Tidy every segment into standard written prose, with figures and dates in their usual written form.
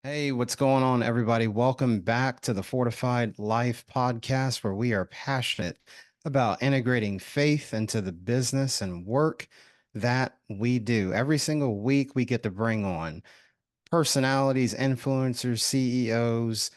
Hey, what's going on, everybody? Welcome back to the Fortified Life podcast, where we are passionate about integrating faith into the business and work that we do. Every single week, we get to bring on personalities, influencers, CEOs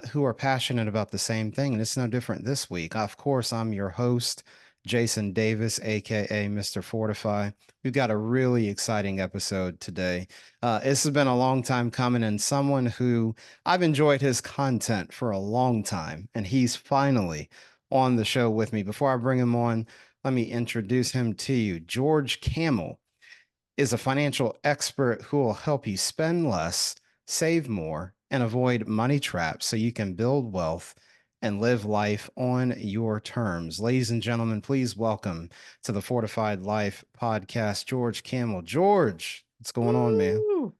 who are passionate about the same thing. And it's no different this week. Of course, I'm your host, Jason Davis, aka Mr. Fortify. We've got a really exciting episode today. This has been a long time coming, and someone who I've enjoyed his content for a long time, and he's finally on the show with me. Before I bring him on, let me introduce him to you. George Kamel is a financial expert who will help you spend less, save more, and avoid money traps so you can build wealth and live life on your terms. Ladies and gentlemen, please welcome to the Fortified Life podcast, George Kamel. George, what's going on, man? Woo!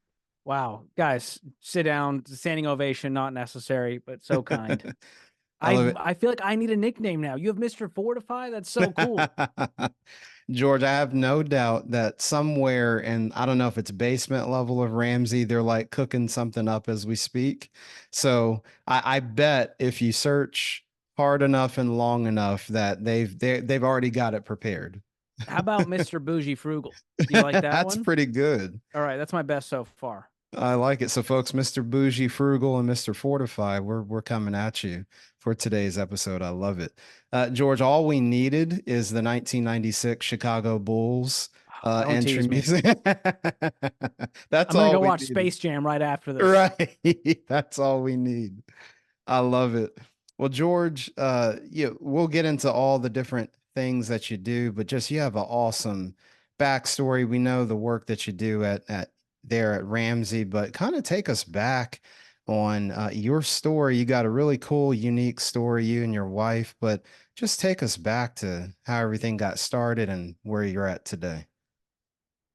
Wow, guys, sit down. Standing ovation, not necessary, but so kind. I I love it. I feel like I need a nickname now. You have Mr. Fortify. That's so cool. George, I have no doubt that somewhere in, I don't know if it's basement level of Ramsey, they're like cooking something up as we speak. So I bet if you search hard enough and long enough that they've already got it prepared. How about Mr. Bougie Frugal? You like that That's one? pretty good. All right, that's my best so far. I like it. So, folks, Mr. Bougie Frugal and Mr. Fortify, we're coming at you for today's episode. I love it. George, all we needed is the 1996 Chicago Bulls Don't entry tease me. music. That's I'm gonna all go we watch needed. Space Jam right after this. Right. That's all we need. I love it. Well, George, we'll get into all the different things that you do, but just you have an awesome backstory. We know the work that you do at there at Ramsey, but kind of take us back on your story. You got a really cool, unique story, you and your wife, but just take us back to how everything got started and where you're at today.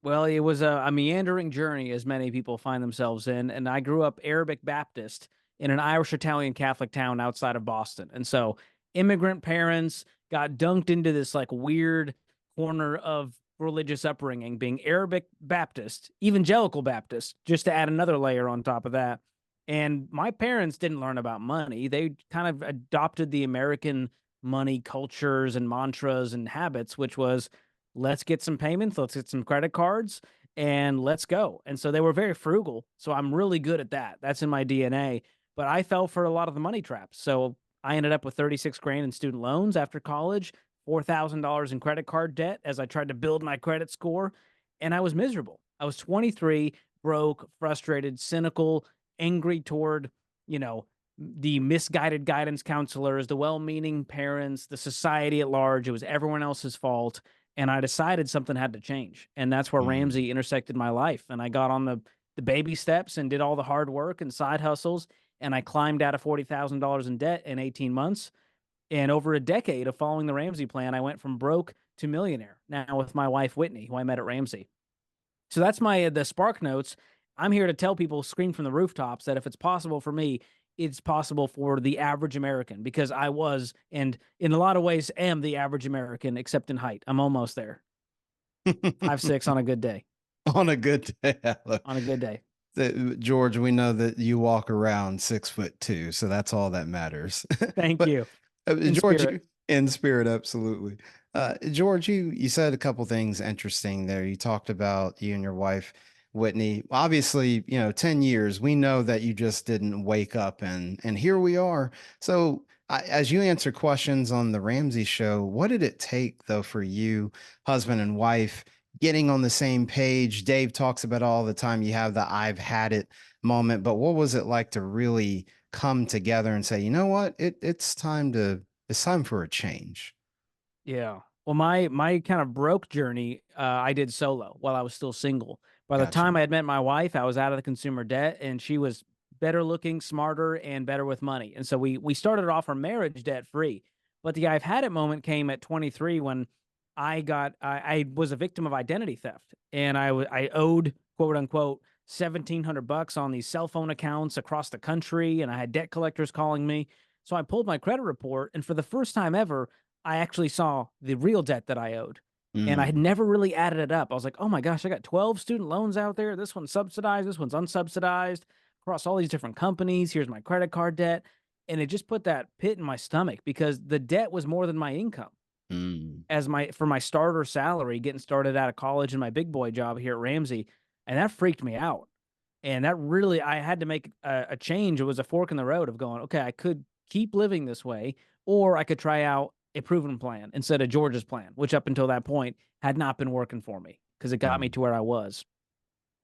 Well, it was a meandering journey, as many people find themselves in, and I grew up Arabic Baptist in an Irish Italian Catholic town outside of Boston, and so immigrant parents got dunked into this like weird corner of religious upbringing, being Arabic Baptist, evangelical Baptist, just to add another layer on top of that. And my parents didn't learn about money; they kind of adopted the American money cultures and mantras and habits, which was let's get some payments, let's get some credit cards, and let's go. And so they were very frugal. So I'm really good at that. That's in my DNA. But I fell for a lot of the money traps. So I ended up with 36 grand in student loans after college, $4,000 in credit card debt as I tried to build my credit score. And I was miserable. I was 23, broke, frustrated, cynical, angry toward, you know, the misguided guidance counselors, the well meaning parents, the society at large. It was everyone else's fault, and I decided something had to change. And that's where Mm. Ramsey intersected my life. And I got on the baby steps and did all the hard work and side hustles. And I climbed out of $40,000 in debt in 18 months. And over a decade of following the Ramsey plan, I went from broke to millionaire now with my wife, Whitney, who I met at Ramsey. So that's the Spark Notes. I'm here to tell people, scream from the rooftops, that if it's possible for me, it's possible for the average American, because I was, and in a lot of ways am the average American, except in height. I'm almost there. 5'6" on a good day. On a good day. On a good day. George, we know that you walk around 6'2", so that's all that matters. Thank But you. In George, spirit. you in spirit, absolutely. George, you said a couple things interesting there. You talked about you and your wife, Whitney. Obviously, 10 years. We know that you just didn't wake up and here we are. So, as you answer questions on the Ramsey show, what did it take though for you, husband and wife, getting on the same page? Dave talks about all the time. You have the "I've had it" moment, but what was it like to really come together and say, you know what, it's time for a change? Yeah. Well, my kind of broke journey, I did solo while I was still single. By the Gotcha. time I had met my wife, I was out of the consumer debt, and she was better looking, smarter, and better with money. And so we started off our marriage debt free. But the I've had it moment came at 23 when I was a victim of identity theft, and I owed, quote unquote, 1,700 bucks on these cell phone accounts across the country, and I had debt collectors calling me. So I pulled my credit report, and for the first time ever, I actually saw the real debt that I owed. And I had Mm. never really added it up. I was like, oh my gosh, I got 12 student loans out there. This one's subsidized. This one's unsubsidized. across all these different companies. Here's my credit card debt. And it just put that pit in my stomach because the debt was more than my income Mm. as my for my starter salary getting started out of college and my big boy job here at Ramsey. And that freaked me out. And that really, I had to make a change. It was a fork in the road of going, okay, I could keep living this way, or I could try out a proven plan instead of George's plan, which up until that point had not been working for me because it got me Mm. to where I was.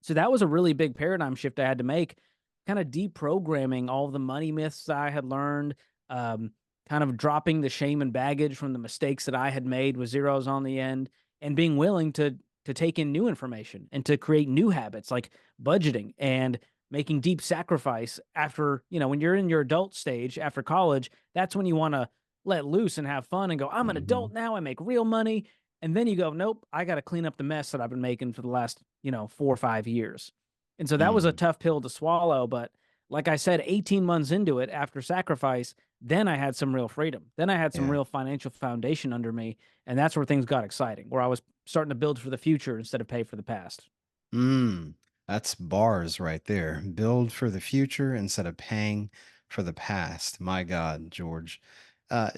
So that was a really big paradigm shift I had to make, kind of deprogramming all the money myths that I had learned, um, kind of dropping the shame and baggage from the mistakes that I had made with zeros on the end, and being willing to take in new information and to create new habits like budgeting and making deep sacrifice after, when you're in your adult stage after college, that's when you want to let loose and have fun and go, I'm an Hmm. adult now, I make real money. And then you go, nope, I got to clean up the mess that I've been making for the last, 4 or 5 years. And so that was a Mm. tough pill to swallow. But like I said, 18 months into it after sacrifice, then I had some real freedom. Then I had some Yeah. real financial foundation under me. And that's where things got exciting, where I was starting to build for the future instead of pay for the past. Mm, that's bars right there. Build for the future instead of paying for the past. My God, George.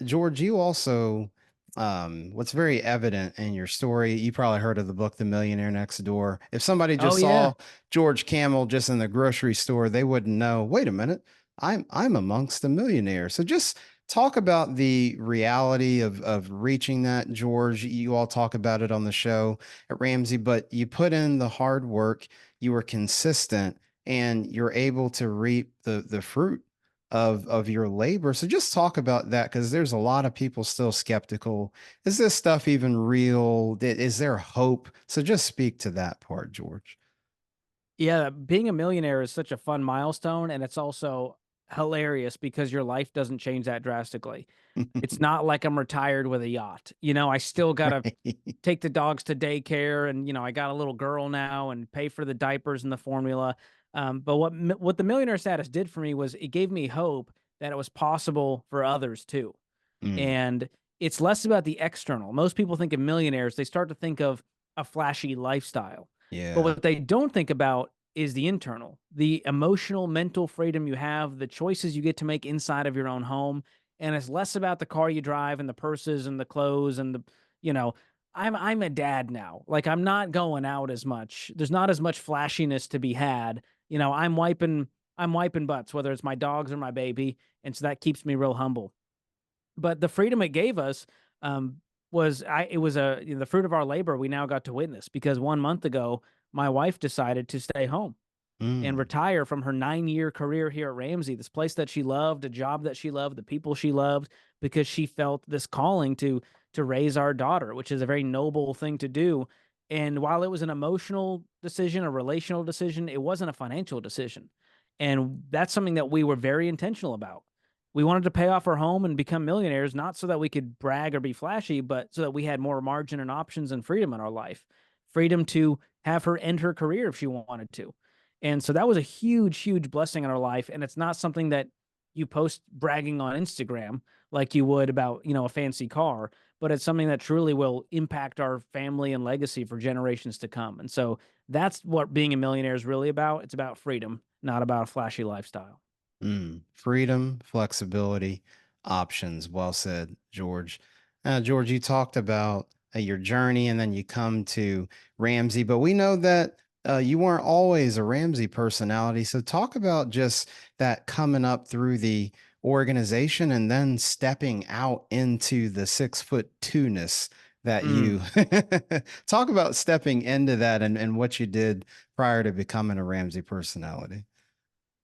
George, you also, what's very evident in your story, you probably heard of the book, The Millionaire Next Door. If somebody Oh, just yeah. saw George Kamel just in the grocery store, they wouldn't know, wait a minute, I'm amongst the millionaires. So just talk about the reality of reaching that, George. You all talk about it on the show at Ramsey, but you put in the hard work, you were consistent, and you're able to reap the fruit of your labor. So just talk about that because there's a lot of people still skeptical. Is this stuff even real? Is there hope? So just speak to that part, George. Yeah. Being a millionaire is such a fun milestone. And it's also hilarious because your life doesn't change that drastically. It's not like I'm retired with a yacht. I still got to Right. take the dogs to daycare, and I got a little girl now and pay for the diapers and the formula. But what the millionaire status did for me was it gave me hope that it was possible for others too. Mm, And it's less about the external. Most people think of millionaires, they start to think of a flashy lifestyle. But yeah. what they don't think about is the internal, the emotional, mental freedom you have, the choices you get to make inside of your own home. And it's less about the car you drive and the purses and the clothes and you know, I'm a dad now. Like I'm not going out as much. There's not as much flashiness to be had. I'm wiping butts, whether it's my dogs or my baby. And so that keeps me real humble. But the freedom it gave us um, was it was the fruit of our labor we now got to witness because 1 month ago my wife decided to stay home and Mm, retire from her 9 year career here at Ramsey, this place that she loved, a job that she loved, the people she loved, because she felt this calling to raise our daughter, which is a very noble thing to do. And while it was an emotional decision, a relational decision, it wasn't a financial decision. And that's something that we were very intentional about. We wanted to pay off our home and become millionaires, not so that we could brag or be flashy, but so that we had more margin and options and freedom in our life. Freedom to have her end her career if she wanted to. And so that was a huge, huge blessing in our life. And it's not something that you post bragging on Instagram like you would about, a fancy car, but it's something that truly will impact our family and legacy for generations to come. And so that's what being a millionaire is really about. It's about freedom, not about a flashy lifestyle. freedom, flexibility, options. Well said, George. George, you talked about your journey and then you come to Ramsey, but we know that you weren't always a Ramsey personality. So talk about just that coming up through the organization and then stepping out into the 6 foot two-ness that Mm. you talk about stepping into that and what you did prior to becoming a Ramsey personality.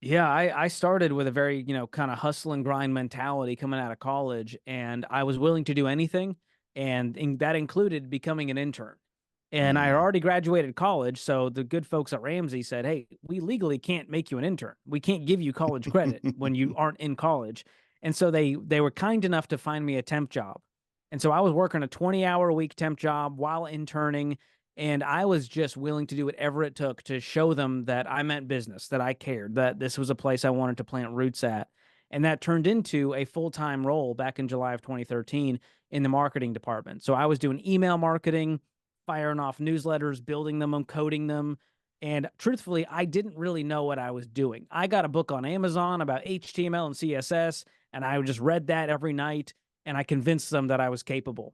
Yeah, I started with a very, kind of hustle and grind mentality coming out of college, and I was willing to do anything, and that included becoming an intern. And I had Mm. already graduated college, so the good folks at Ramsey said, "Hey, we legally can't make you an intern. We can't give you college credit when you aren't in college." And so they were kind enough to find me a temp job. And so I was working a 20-hour a week temp job while interning, and I was just willing to do whatever it took to show them that I meant business, that I cared, that this was a place I wanted to plant roots at. And that turned into a full-time role back in July of 2013 in the marketing department. So I was doing email marketing, firing off newsletters, building them, coding them, And truthfully, I didn't really know what I was doing. I got a book on Amazon about HTML and CSS, and I just read that every night, and I convinced them that I was capable.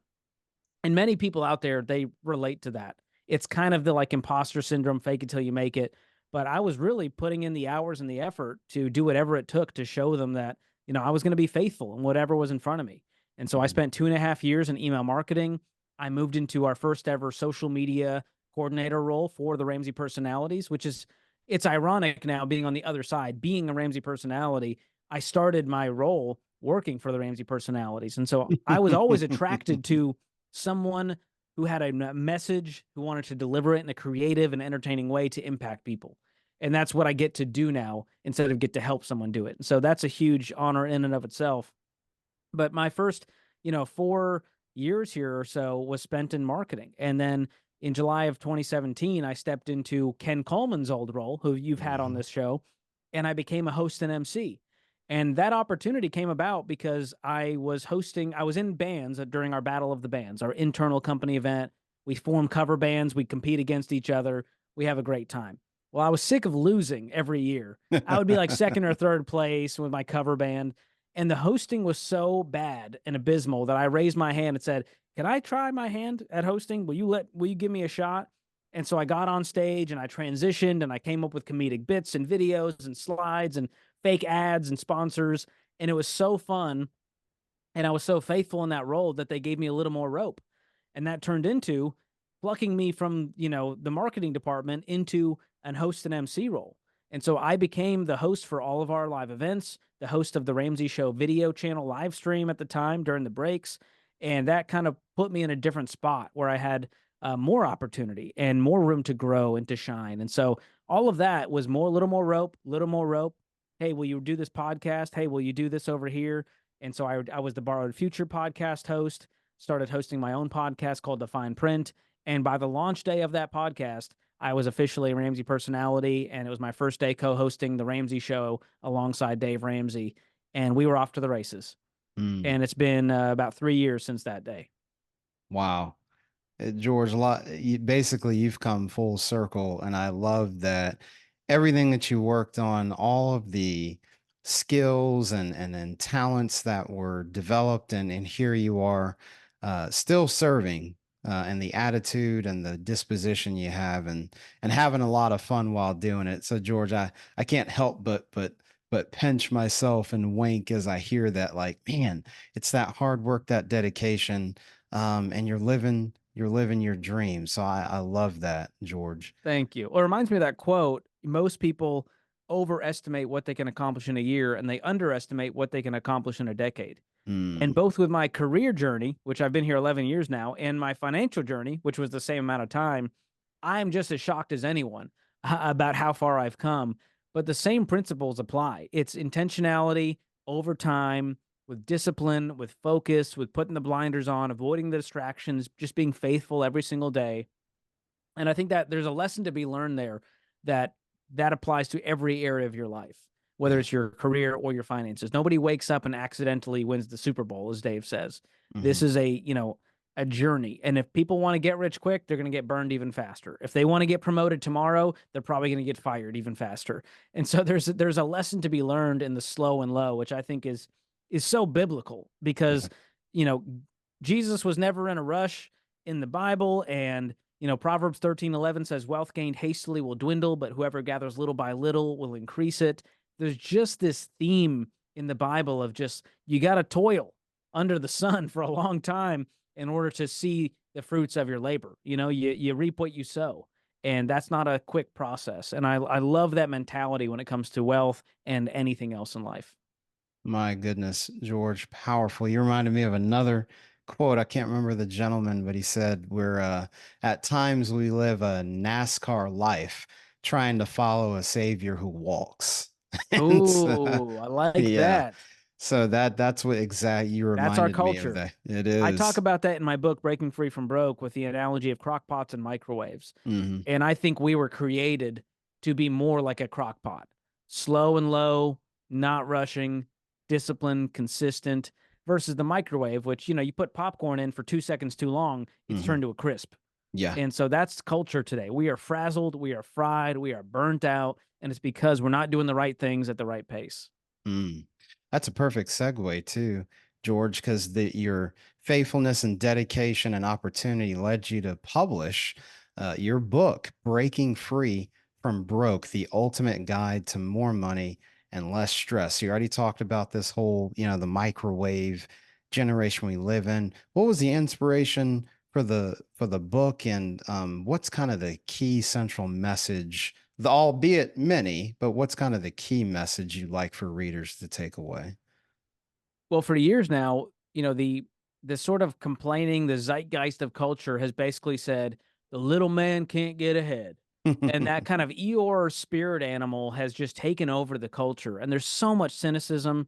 And many people out there, they relate to that. It's kind of the like imposter syndrome, fake it till you make it. But I was really putting in the hours and the effort to do whatever it took to show them that, I was going to be faithful in whatever was in front of me. And so I Mhm. spent 2.5 years in email marketing. I moved into our first ever social media coordinator role for the Ramsey personalities, which is, it's ironic now being on the other side, being a Ramsey personality. I started my role working for the Ramsey personalities. And so I was always attracted to someone who had a message, who wanted to deliver it in a creative and entertaining way to impact people. And that's what I get to do now instead of get to help someone do it. And so that's a huge honor in and of itself. But my first, 4 years here or so was spent in marketing. And then in July of 2017, I stepped into Ken Coleman's old role, who you've had on Mhm. this show, and I became a host and MC. And that opportunity came about because I was in bands during our Battle of the Bands, our internal company event. We form cover bands, we compete against each other, we have a great time. Well, I was sick of losing every year. I would be like second or third place with my cover band, and the hosting was so bad and abysmal that I raised my hand and said, "Can I try my hand at hosting? Will you give me a shot?" And so I got on stage and I transitioned and I came up with comedic bits and videos and slides and fake ads and sponsors. And it was so fun. And I was so faithful in that role that they gave me a little more rope. And that turned into plucking me from, the marketing department into an host and MC role. And so I became the host for all of our live events, the host of the Ramsey Show video channel live stream at the time during the breaks. And that kind of put me in a different spot where I had more opportunity and more room to grow and to shine. And so all of that was more, little more rope, little more rope. Hey, will you do this podcast? Hey, will you do this over here? And so I was the Borrowed Future podcast host, started hosting my own podcast called The Fine Print. And by the launch day of that podcast, I was officially a Ramsey personality. And it was my first day co hosting The Ramsey Show alongside Dave Ramsey. And we were off to the races. Mm. And it's been about 3 years since that day. Wow. George, basically you've come full circle, and I love that everything that you worked on, all of the skills and talents that were developed, and here you are, still serving, and the attitude and the disposition you have, and having a lot of fun while doing it. So, George, I can't help but pinch myself and wink as I hear that. Like, man, it's that hard work, that dedication, and you're living your dream. So I love that, George. Thank you. Well, it reminds me of that quote. Most people overestimate what they can accomplish in a year and they underestimate what they can accomplish in a decade. And Mm. both with my career journey, which I've been here 11 years now, and my financial journey, which was the same amount of time, I'm just as shocked as anyone about how far I've come. But the same principles apply. It's intentionality over time, with discipline, with focus, with putting the blinders on, avoiding the distractions, just being faithful every single day. And I think that there's a lesson to be learned there that applies to every area of your life, whether Yeah. it's your career or your finances. Nobody wakes up and accidentally wins the Super Bowl, as Dave says. This Hmm. is a journey. And if people want to get rich quick, they're going to get burned even faster. If they want to get promoted tomorrow, they're probably going to get fired even faster. And so there's a lesson to be learned in the slow and low, which I think is so biblical Yeah. because, you know, Jesus was never in a rush in the Bible, and Proverbs 13:11 says, "Wealth gained hastily will dwindle, but whoever gathers little by little will increase it." There's just this theme in the Bible of just, you got to toil under the sun for a long time in order to see the fruits of your labor. You reap what you sow. And that's not a quick process. And I love that mentality when it comes to wealth and anything else in life. My goodness, George, powerful. You reminded me of another quote. I can't remember the gentleman, but he said, "We're at times we live a NASCAR life trying to follow a savior who walks." And Oh, I like yeah, that. so that's what exactly you That's our reminded me of culture. that. It I talk is. about that in my book, Breaking Free from Broke, with the analogy of crock pots and microwaves. Hmm. And I think we were created to be more like a crock pot, slow and low, not rushing, disciplined, consistent, versus the microwave, which, you put popcorn in for 2 seconds too long, it's Hmm. turned to a crisp. Yeah. And so that's culture today. We are frazzled, we are fried, we are burnt out, and it's because we're not doing the right things at the right pace. Mm. That's a perfect segue too, George, because your faithfulness and dedication and opportunity led you to publish your book, Breaking Free from Broke: The Ultimate Guide to More Money and Less Stress. You already talked about this whole, the microwave generation we live in. What was the inspiration for the book, and what's kind of the key central message? Albeit many, but what's kind of the key message you'd like for readers to take away? Well, for years now, the sort of complaining, the zeitgeist of culture has basically said the little man can't get ahead. And that kind of Eeyore spirit animal has just taken over the culture. And there's so much cynicism.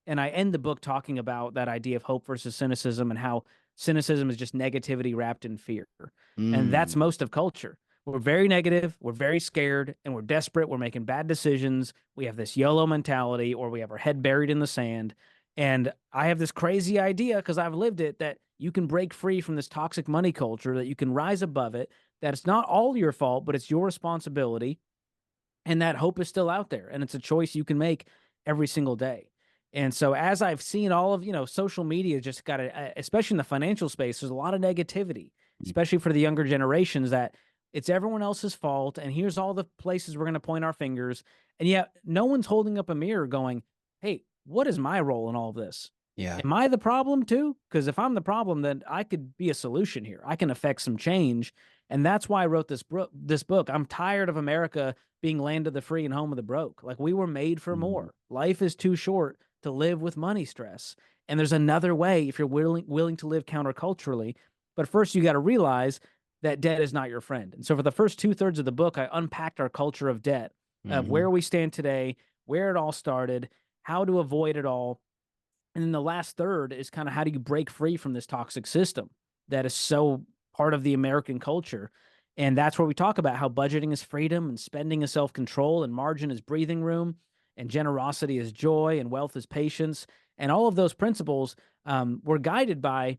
And I end the book talking about that idea of hope versus cynicism and how cynicism is just negativity wrapped in fear. And that's Mm, most of culture. We're very negative, we're very scared, and we're desperate. We're making bad decisions. We have this YOLO mentality, or we have our head buried in the sand. And I have this crazy idea because I've lived it that you can break free from this toxic money culture, that you can rise above it, that it's not all your fault, but it's your responsibility. And that hope is still out there. And it's a choice you can make every single day. And so, as I've seen all of, social media just got a, especially in the financial space, there's a lot of negativity, especially for the younger generations, that it's everyone else's fault. And here's all the places we're going to point our fingers. And yet, no one's holding up a mirror going, hey, what is my role in all of this? yeah. Am I the problem too? Because if I'm the problem, then I could be a solution here. I can affect some change. And that's why I wrote this book. I'm tired of America being land of the free and home of the broke. Like, we were made for Mm, more. Life is too short to live with money stress. And there's another way if you're willing to live counterculturally. But first, you got to realize that debt is not your friend. And so, for the first 2/3 of the book, I unpacked our culture of debt, of where mhm, we stand today, where it all started, how to avoid it all. And then the last third is kind of how do you break free from this toxic system that is so part of the American culture. And that's where we talk about how budgeting is freedom and spending is self control and margin is breathing room and generosity is joy and wealth is patience. And all of those principles were guided by,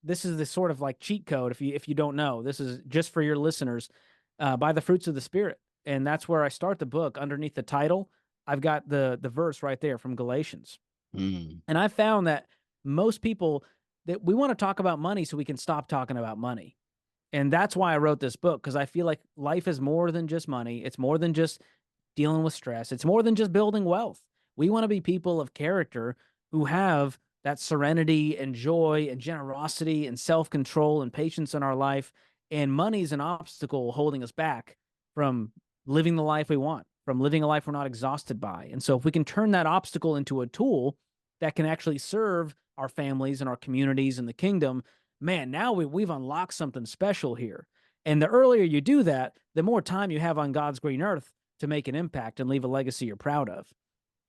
this is the sort of like cheat code. If you don't know, this is just for your listeners, by the fruits of the spirit. And that's where I start the book. Underneath the title, I've got the verse right there from Galatians. mm, And I found that most people, that we want to talk about money so we can stop talking about money. And that's why I wrote this book, because I feel like life is more than just money. It's more than just dealing with stress. It's more than just building wealth. We want to be people of character who have that serenity and joy and generosity and self control and patience in our life. And money is an obstacle holding us back from living the life we want, from living a life we're not exhausted by. And so, if we can turn that obstacle into a tool that can actually serve our families and our communities and the kingdom, man, now we've unlocked something special here. And the earlier you do that, the more time you have on God's green earth to make an impact and leave a legacy you're proud of.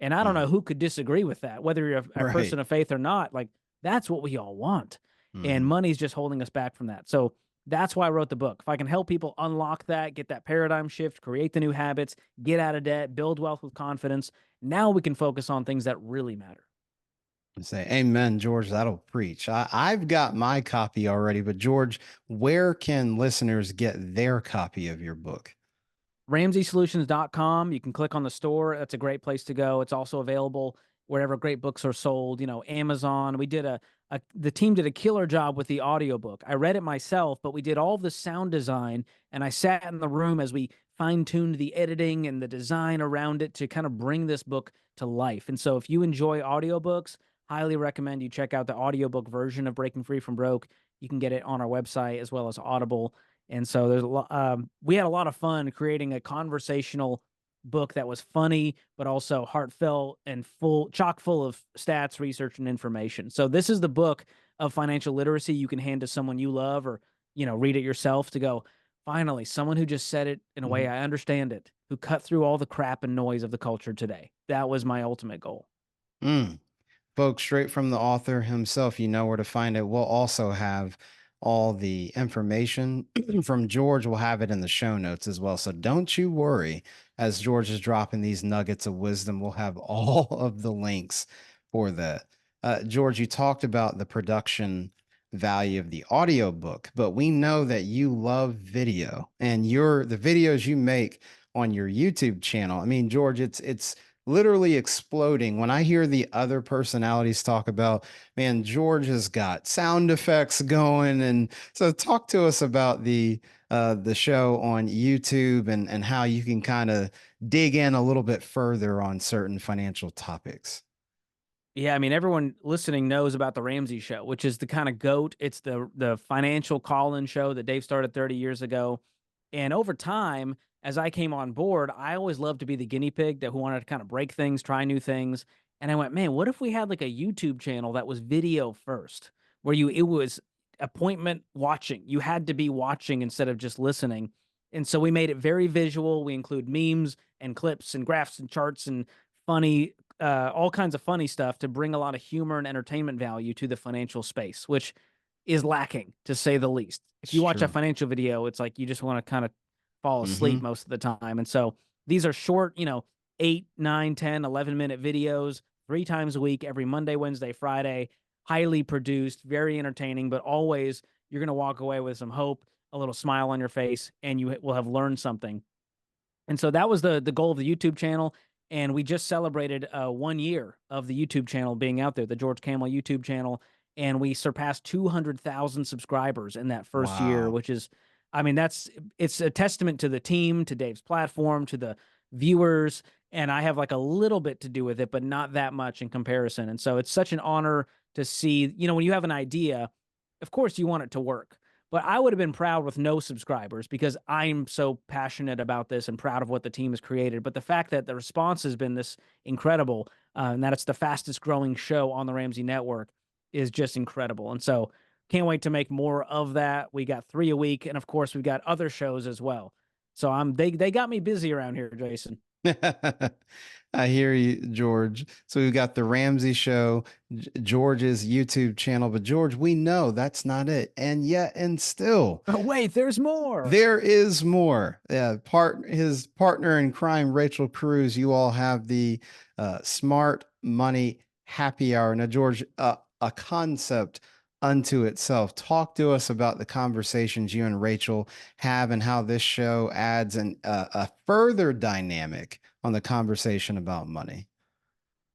And I don't know mm. who could disagree with that, whether you're a Right. person of faith or not. Like, that's what we all want. And Mhm. money's just holding us back from that. So that's why I wrote the book. If I can help people unlock that, get that paradigm shift, create the new habits, get out of debt, build wealth with confidence, now we can focus on things that really matter. Say, Amen, George. That'll preach. I've got my copy already, but George, where can listeners get their copy of your book? RamseySolutions.com. You can click on the store. That's a great place to go. It's also available wherever great books are sold, Amazon. We did the team did a killer job with the audiobook. I read it myself, but we did all the sound design, and I sat in the room as we fine-tuned the editing and the design around it to kind of bring this book to life. And so if you enjoy audiobooks, highly recommend you check out the audiobook version of Breaking Free from Broke. You can get it on our website as well as Audible. And so there's a lot. We had a lot of fun creating a conversational book that was funny, but also heartfelt and chock full of stats, research, and information. So this is the book of financial literacy you can hand to someone you love, or read it yourself to go. Finally, someone who just said it in a way Mhm. I understand it, who cut through all the crap and noise of the culture today. That was my ultimate goal. Mm. Folks, straight from the author himself, you know where to find it. We'll also have all the information from George. We'll have it in the show notes as well. So don't you worry. As George is dropping these nuggets of wisdom, we'll have all of the links for that. George, you talked about the production value of the audiobook, but we know that you love video and the videos you make on your YouTube channel. I mean, George, it's literally exploding. When I hear the other personalities talk about, man, George has got sound effects going. And so talk to us about the show on YouTube and how you can kind of dig in a little bit further on certain financial topics. Yeah, I mean, everyone listening knows about the Ramsey show, which is the kind of GOAT. It's the financial call-in show that Dave started 30 years ago. And over time, as I came on board, I always loved to be the guinea pig that who wanted to kind of break things, try new things. And I went, man, what if we had like a YouTube channel that was video first, where it was appointment watching. You had to be watching instead of just listening. And so we made it very visual. We include memes and clips and graphs and charts and funny all kinds of funny stuff to bring a lot of humor and entertainment value to the financial space, which is lacking to say the least. If It's you watch a true. financial video, it's like you just want to kind of fall asleep Hmm. most of the time. And so these are short, 8, 9, 10, 11-minute videos 3 times a week, every Monday, Wednesday, Friday, highly produced, very entertaining, but always you're going to walk away with some hope, a little smile on your face, and you will have learned something. And so that was the goal of the YouTube channel. And we just celebrated 1 year of the YouTube channel being out there, the George Kamel YouTube channel. And we surpassed 200,000 subscribers in that first year, Wow. which is, I mean, it's a testament to the team, to Dave's platform, to the viewers. And I have like a little bit to do with it, but not that much in comparison. And so it's such an honor to see, when you have an idea, of course you want it to work. But I would have been proud with no subscribers because I'm so passionate about this and proud of what the team has created. But the fact that the response has been this incredible, and that it's the fastest growing show on the Ramsey Network is just incredible. And so can't wait to make more of that. We got 3 a week, and of course we've got other shows as well. So they got me busy around here, Jason. I hear you, George. So we've got the Ramsey show, George's YouTube channel, but George, we know that's not it. And yet, and still, Oh, wait, there's more. there is more. His partner in crime, Rachel Cruz. You all have the Smart Money Happy Hour. Now, George, a concept unto itself. Talk to us about the conversations you and Rachel have and how this show adds a further dynamic on the conversation about money.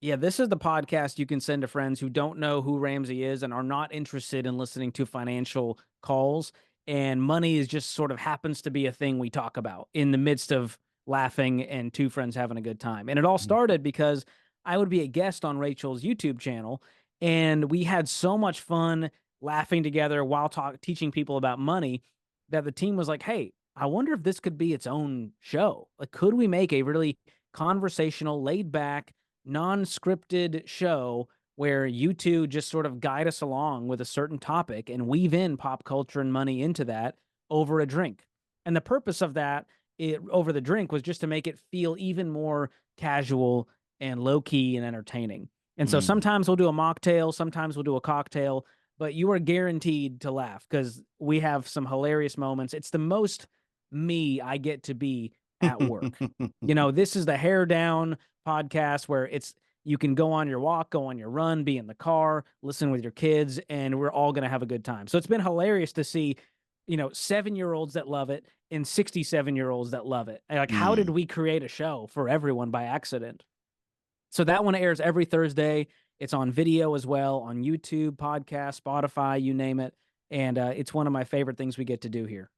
Yeah, this is the podcast you can send to friends who don't know who Ramsey is and are not interested in listening to financial calls. And money is just sort of happens to be a thing we talk about in the midst of laughing and two friends having a good time. And it all started because I would be a guest on Rachel's YouTube channel, and we had so much fun laughing together while teaching people about money that the team was like, "Hey, I wonder if this could be its own show. Like, could we make a really conversational, laid back, non-scripted show where you two just sort of guide us along with a certain topic and weave in pop culture and money into that over a drink?" And the purpose of that over the drink was just to make it feel even more casual and low key and entertaining. And so Mm. sometimes we'll do a mocktail, sometimes we'll do a cocktail, but you are guaranteed to laugh because we have some hilarious moments. It's the most me I get to be at work. This is the hair down podcast where you can go on your walk, go on your run, be in the car, listen with your kids, and we're all going to have a good time. So it's been hilarious to see, 7-year-olds that love it and 67-year-olds that love it. Like, how did Mm. we create a show for everyone by accident? So that one airs every Thursday. It's on video as well on YouTube, podcast, Spotify, you name it. And it's one of my favorite things we get to do here.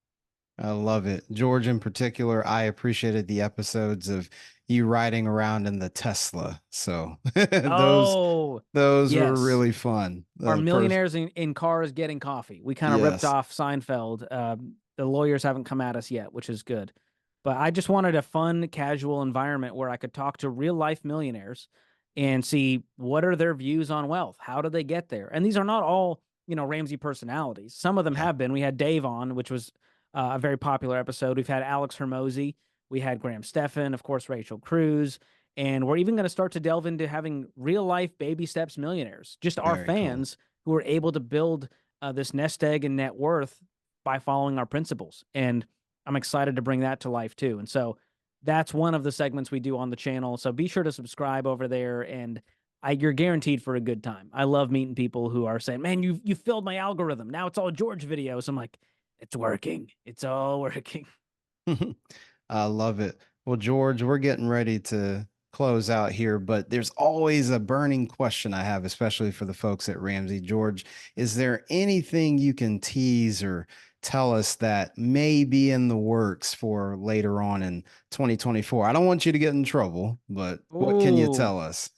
I love it. George, in particular, I appreciated the episodes of you riding around in the Tesla. So those Oh, those were yes. really fun. Our The first, millionaires in cars getting coffee. We kind of ripped yes, off Seinfeld. The lawyers haven't come at us yet, which is good. But I just wanted a fun, casual environment where I could talk to real life millionaires and see what are their views on wealth. How do they get there? And these are not all, Ramsey personalities. Some of them yeah, have been. We had Dave on, which was a very popular episode. We've had Alex Hermosi. We had Graham Stephan, of course, Rachel Cruz. And we're even going to start to delve into having real life baby steps millionaires, just our very cool. fans who are able to build this nest egg and net worth by following our principles. And I'm excited to bring that to life too. And so that's one of the segments we do on the channel. So be sure to subscribe over there and you're guaranteed for a good time. I love meeting people who are saying, "Man, you filled my algorithm. Now it's all George videos." I'm like, "It's working. It's all working." I love it. Well, George, we're getting ready to close out here, but there's always a burning question I have, especially for the folks at Ramsey. George, is there anything you can tease or tell us that may be in the works for later on in 2024? I don't want you to get in trouble, but what can you Ooh, tell us?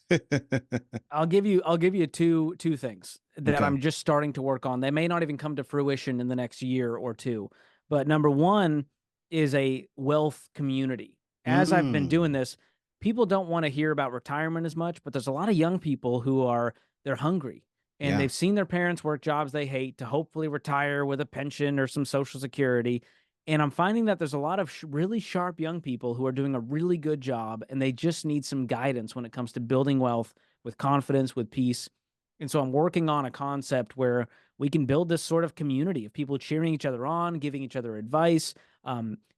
I'll give you two things that Okay. I'm just starting to work on. They may not even come to fruition in the next year or two. But number one is a wealth community. As I've been doing Mm, this, people don't want to hear about retirement as much, but there's a lot of young people who are they're hungry and yeah. they've seen their parents work jobs they hate to hopefully retire with a pension or some social security. And I'm finding that there's a lot of really sharp young people who are doing a really good job and they just need some guidance when it comes to building wealth with confidence, with peace. And so I'm working on a concept where we can build this sort of community of people cheering each other on, giving each other advice,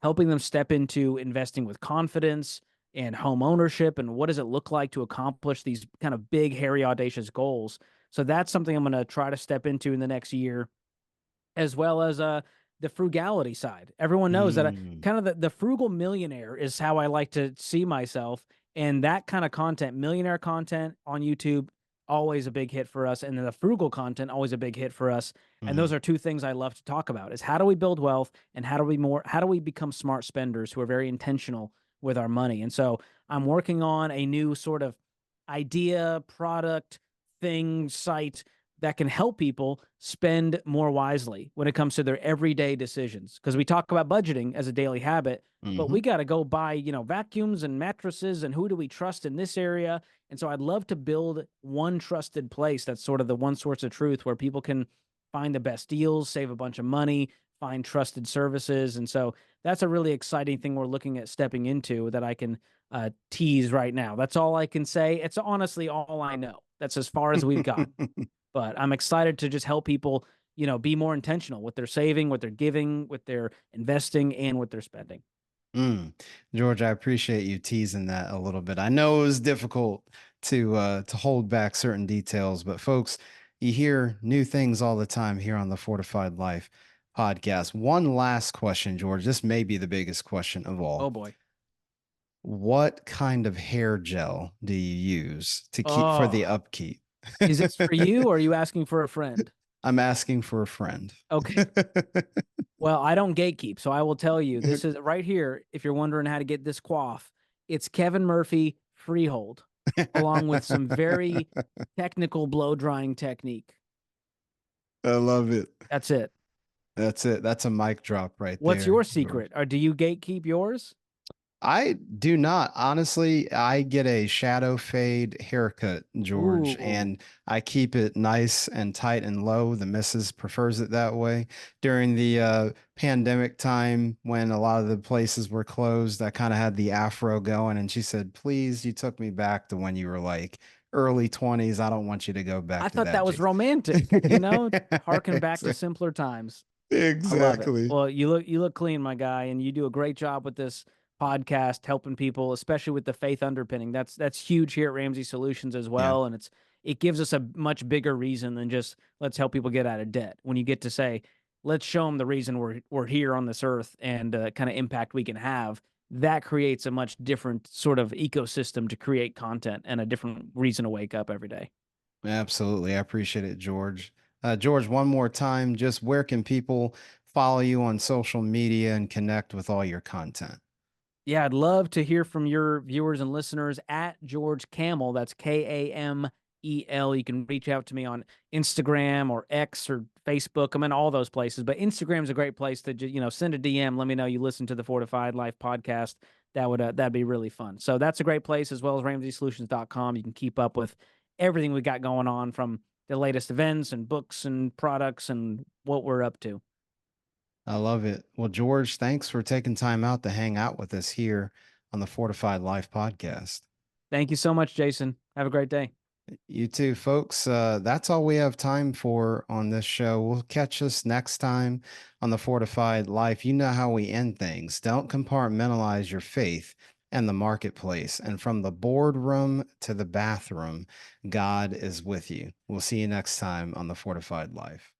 helping them step into investing with confidence and home ownership. And what does it look like to accomplish these kind of big, hairy, audacious goals? So that's something I'm going to try to step into in the next year, as well as the frugality side. Everyone knows that Mm, kind of the frugal millionaire is how I like to see myself. And that kind of content, millionaire content on YouTube, always a big hit for us. And then the frugal content, always a big hit for us. And those mm, are two things I love to talk about is how do we build wealth and how do we become smart spenders who are very intentional with our money. And so I'm working on a new sort of idea, product, thing, site that can help people spend more wisely when it comes to their everyday decisions. Because we talk about budgeting as a daily habit, but we hmm. got to go buy, vacuums and mattresses and who do we trust in this area? And so I'd love to build one trusted place that's sort of the one source of truth where people can find the best deals, save a bunch of money, find trusted services. And so that's a really exciting thing we're looking at stepping into that I can tease right now. That's all I can say. It's honestly all I know. That's as far as we've got. But I'm excited to just help people, be more intentional with their saving, with their giving, with their investing, and with their spending. Mm. George, I appreciate you teasing that a little bit. I know it was difficult to hold back certain details, but folks, you hear new things all the time here on the Fortified Life podcast. One last question, George. This may be the biggest question of Oh all. boy. What kind of hair gel do you use to keep for the Oh, upkeep? is this for you or are you asking for a friend? I'm asking for a friend. Okay. Well, I don't gatekeep, so I will tell you this is right here. If you're wondering how to get this quaff, it's Kevin Murphy Freehold, along with some very technical blow drying technique. I love it. That's it. That's it. That's a mic drop right What's your there, George. secret? Or do you gatekeep yours? I do not. Honestly, I get a shadow fade haircut, George, Ooh. and I keep it nice and tight and low. The missus prefers it that way. During the pandemic time when a lot of the places were closed, I kind of had the afro going, and she said, "Please, you took me back to when you were like early 20s. I don't want you to go I back to thought that, that was Jason." romantic, harken back to simpler times. I love it. Exactly. Well, you look clean, my guy, and you do a great job with this podcast helping people, especially with the faith underpinning. That's huge here at Ramsey Solutions as Yeah. well, and it gives us a much bigger reason than just let's help people get out of debt. When you get to say, let's show them the reason we're here on this earth and kind of impact we can have, that creates a much different sort of ecosystem to create content and a different reason to wake up every day. Absolutely. I appreciate it, George. George, one more time, just where can people follow you on social media and connect with all your content? Yeah, I'd love to hear from your viewers and listeners at George Kamel. That's Kamel. You can reach out to me on Instagram or X or Facebook. I'm in all those places, but Instagram's a great place to just, send a DM. Let me know you listen to the Fortified Life podcast. That'd be really fun. So that's a great place, as well as RamseySolutions.com. You can keep up with everything we got going on, from the latest events and books and products and what we're up to. I love it. Well, George, thanks for taking time out to hang out with us here on the Fortified Life podcast. Thank you so much, Jason. Have a great day. You too, folks. That's all we have time for on this show. We'll catch us next time on the Fortified Life. You know how we end things. Don't compartmentalize your faith and the marketplace. And from the boardroom to the bathroom, God is with you. We'll see you next time on The Fortified Life.